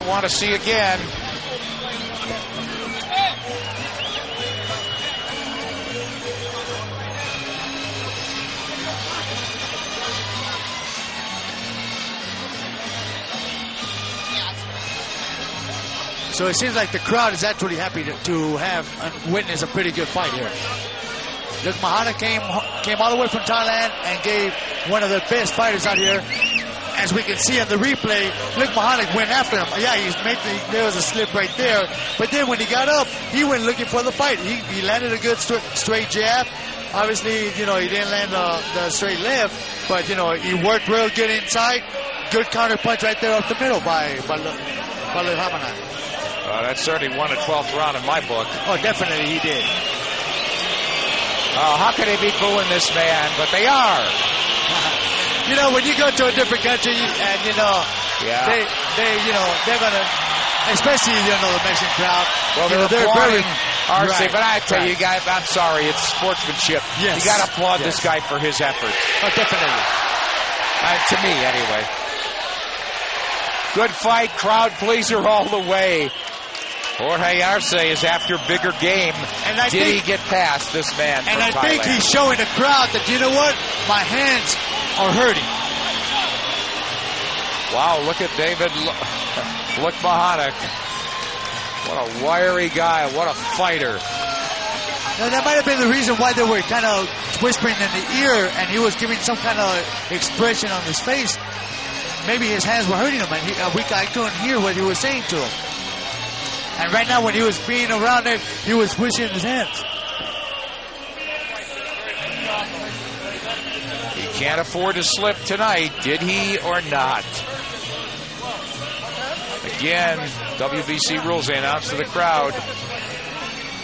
want to see again. So it seems like the crowd is actually happy to have witness a pretty good fight here. Luke Mahana came all the way from Thailand and gave one of the best fighters out here. As we can see on the replay, Luke Mahana went after him. Yeah, there was a slip right there. But then when he got up, he went looking for the fight. He landed a good straight jab. Obviously, he didn't land the straight left, but, he worked real good inside. Good counter punch right there up the middle by Luke Mahana. That certainly won a 12th round in my book. Oh, definitely he did. How could they be booing this man? But they are. When you go to a different country and, yeah. they're going to, especially, the Mexican crowd. Well, they're applauding Arce, right, but I tell you guys, I'm sorry, it's sportsmanship. Yes. You got to applaud this guy for his efforts. Oh, definitely. To me, anyway. Good fight, crowd pleaser all the way. Jorge Arce is after bigger game. And did he get past this man from Thailand? Think he's showing the crowd that, what? My hands are hurting. Wow, look at David Mahana. What a wiry guy. What a fighter. Now, that might have been the reason why they were kind of whispering in the ear and he was giving some kind of expression on his face. Maybe his hands were hurting him and I couldn't hear what he was saying to him. And right now when he was being around there, he was pushing his hands. He can't afford to slip tonight, did he or not? Again, WBC rules, they announced to the crowd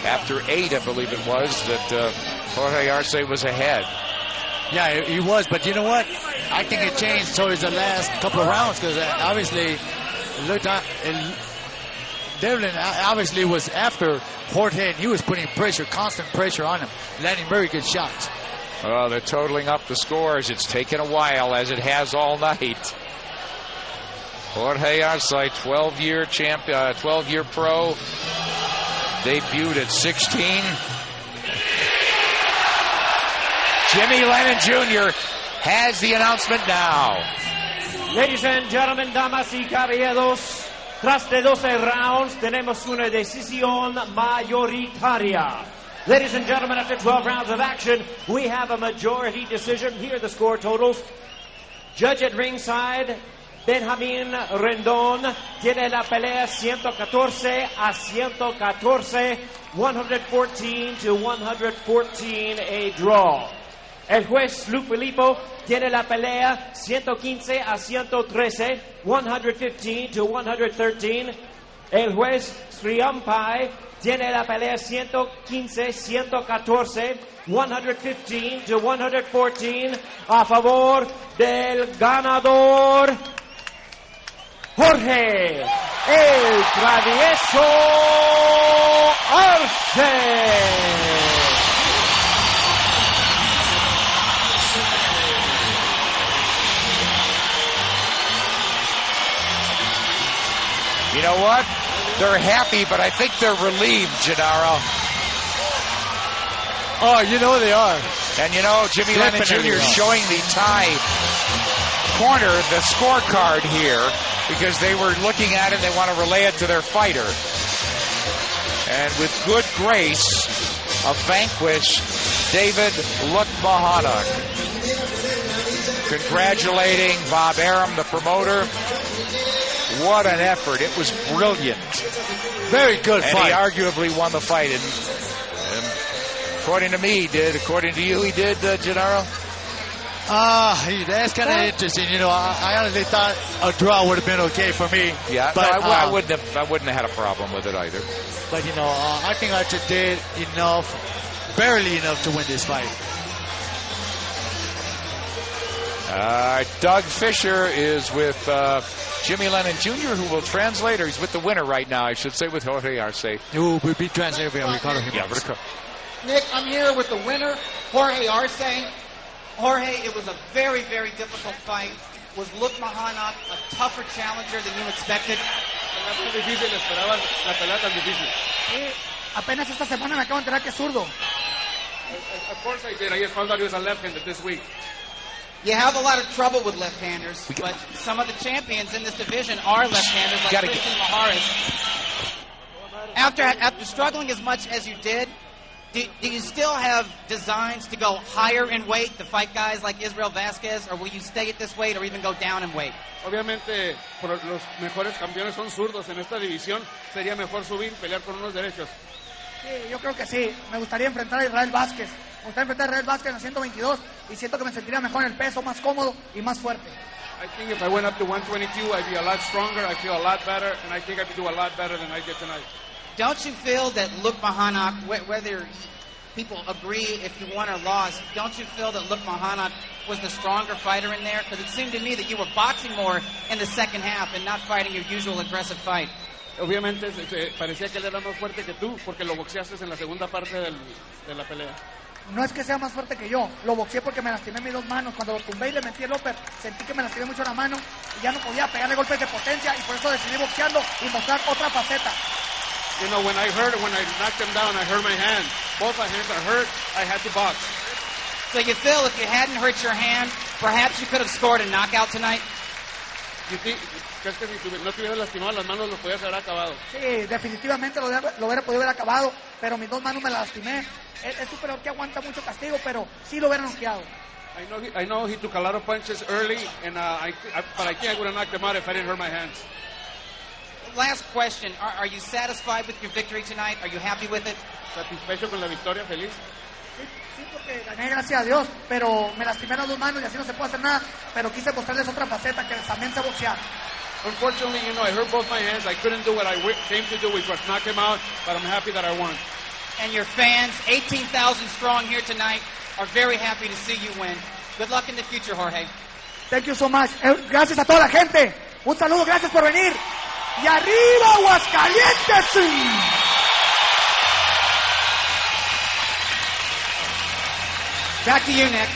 after 8, I believe it was, that Jorge Arce was ahead. Yeah, he was, but you know what? I think it changed towards the last couple of rounds because obviously it looked Devlin obviously was after Jorge, and he was putting pressure, constant pressure on him, landing very good shots. Oh, they're totaling up the scores. It's taken a while, as it has all night. Jorge Arce, 12-year champion, 12-year pro, debuted at 16. Jimmy Lennon Jr. has the announcement now. Ladies and gentlemen, damas y caballeros, tras de 12 rounds, tenemos una decisión mayoritaria. Ladies and gentlemen, after 12 rounds of action, we have a majority decision. Here are the score totals. Judge at ringside, Benjamin Rendon, tiene la pelea 114 a 114, 114 to 114, a draw. El juez Luke Filippo tiene la pelea 115 a 113, 115 to 113. El juez Sriampai tiene la pelea 115, 114, 115 to 114 a favor del ganador Jorge el Travieso Arce. You know what? They're happy, but I think they're relieved, Gennaro. Oh, they are. And Jimmy Lennon Jr. showing the Thai corner, the scorecard here, because they were looking at it and they want to relay it to their fighter. And with good grace, a vanquish, David Mahana. Congratulating Bob Arum, the promoter. What an effort. It was brilliant. Very good fight. And he arguably won the fight. And according to me, he did. According to you, he did, Gennaro? That's kind of interesting. I honestly thought a draw would have been okay for me. Yeah, but no, I wouldn't have had a problem with it either. But, I think Archer did enough, barely enough to win this fight. Doug Fisher is with Jimmy Lennon Jr., who will translate, or he's with the winner right now, I should say, with Jorge Arce. He will be translated by Ricardo Jimenez. Yeah, Nick, I'm here with the winner, Jorge Arce. Jorge, it was a very, very difficult fight. Was Luke Mahana a tougher challenger than you expected? Era difícil, esperaba la pelea tan difícil. Apenas esta semana me acabo de enterar que es zurdo. Of course I did. I just found out he was a left-handed this week. You have a lot of trouble with left-handers, but some of the champions in this division are left-handers, like Christian Maharis. After struggling as much as you did, do you still have designs to go higher in weight to fight guys like Israel Vasquez, or will you stay at this weight or even go down in weight? Obviamente, los mejores campeones son zurdos en esta división. Sería mejor subir, pelear con unos derechos. Sí, yo creo que sí. Me gustaría enfrentar a Israel Vázquez. Me gustaría enfrentar a Israel Vázquez en los 122 y siento que me sentiría mejor en el peso, más cómodo y más fuerte. I think if I went up to 122, I'd be a lot stronger, I'd feel a lot better, and I think I'd do a lot better than I did tonight. Don't you feel that Luke Mahanak, whether people agree if you won or lost, don't you feel that Luke Mahanak was the stronger fighter in there? Because it seemed to me that you were boxing more in the second half and not fighting your usual aggressive fight. Obviamente parecía que él era más fuerte que tú porque lo boxeaste en la segunda parte de la pelea. No es que sea más fuerte que yo, lo boxeé porque me lastimé mis dos manos. Cuando lo tumbé y le metí el upper, sentí que me lastimé mucho la mano y ya no podía pegarle golpes de potencia y por eso decidí boxearlo y mostrar otra faceta. You know, when I knocked him down, I hurt my hand. Both my hands are hurt. I had to box. So you feel if you hadn't hurt your hand, perhaps you could have scored a knockout tonight? ¿Crees que si no te hubieras lastimado las manos lo podías haber acabado? Sí, definitivamente lo hubiera podido haber acabado, pero mis dos manos me las lastimé. Es un peleador que aguanta mucho castigo, pero sí lo hubiera noqueado. I know he took a lot of punches early, but I think I would have knocked him out if I didn't hurt my hands. Last question. Are you satisfied with your victory tonight? Are you happy with it? ¿Satisfecho con la victoria? ¿Feliz? Sí, porque gané gracias a Dios, pero me lastimé las dos manos y así no se puede hacer nada, pero quise mostrarles otra faceta que también sé boxear. Unfortunately, you know, I hurt both my hands. I couldn't do what I came to do, which was knock him out, but I'm happy that I won. And your fans, 18,000 strong here tonight, are very happy to see you win. Good luck in the future, Jorge. Thank you so much. Gracias a toda la gente. Un saludo, gracias por venir. ¡Y arriba, Aguascalientes! Back to you, Nick.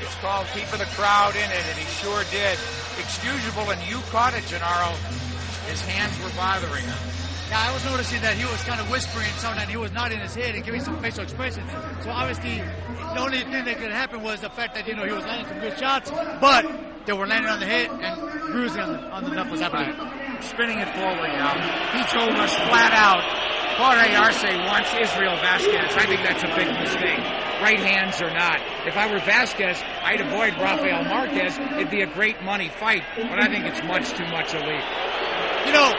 It's called keeping the crowd in it, and he sure did. Excusable, and you caught it, Gennaro. His hands were bothering him. Yeah, I was noticing that he was kind of whispering something and he was nodding his head and giving some facial expression. So obviously, the only thing that could happen was the fact that, you know, he was landing some good shots, but they were landing on the head and bruising on the knuckles. Right. Spinning it forward now. He told us flat out, Jorge Arce wants Israel Vasquez. I think that's a big mistake. Right hands or not. If I were Vasquez, I'd avoid Rafael Marquez. It'd be a great money fight, but I think it's much too much elite. You know,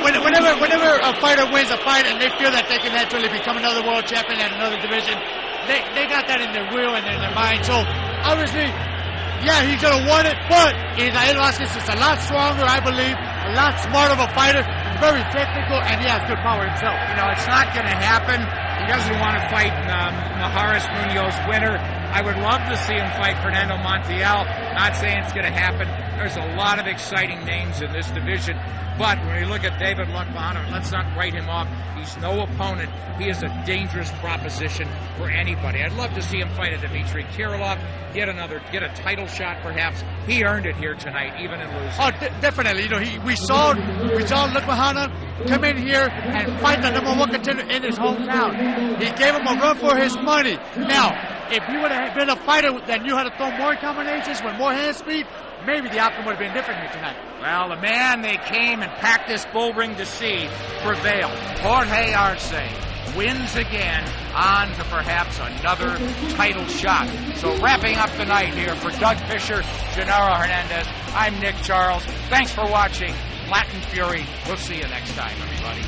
whenever a fighter wins a fight and they feel that they can actually become another world champion in another division, they got that in their will and in their mind. So obviously, yeah, he could have won it, but Israel Vasquez is a lot stronger, I believe, a lot smarter of a fighter, very technical, and he has good power himself. You know, it's not going to happen. He doesn't want to fight Maharis Munoz winner. I would love to see him fight Fernando Montiel. Not saying it's going to happen. There's a lot of exciting names in this division. But when you look at David Luckmahana, let's not write him off. He's no opponent. He is a dangerous proposition for anybody. I'd love to see him fight a Dmitry Kirillov, get a title shot perhaps. He earned it here tonight, even in losing. Oh, definitely. You know, we saw Luckmahana come in here and fight the number one contender in his hometown. He gave him a run for his money. Now, if he would have been a fighter that knew how to throw more combinations with more hand speed, maybe the outcome would have been different here tonight. Well, the man they came and packed this bull ring to see prevailed. Jorge Arce wins again, on to perhaps another title shot. So wrapping up the night here for Doug Fisher, Gennaro Hernandez, I'm Nick Charles. Thanks for watching Latin Fury. We'll see you next time, everybody.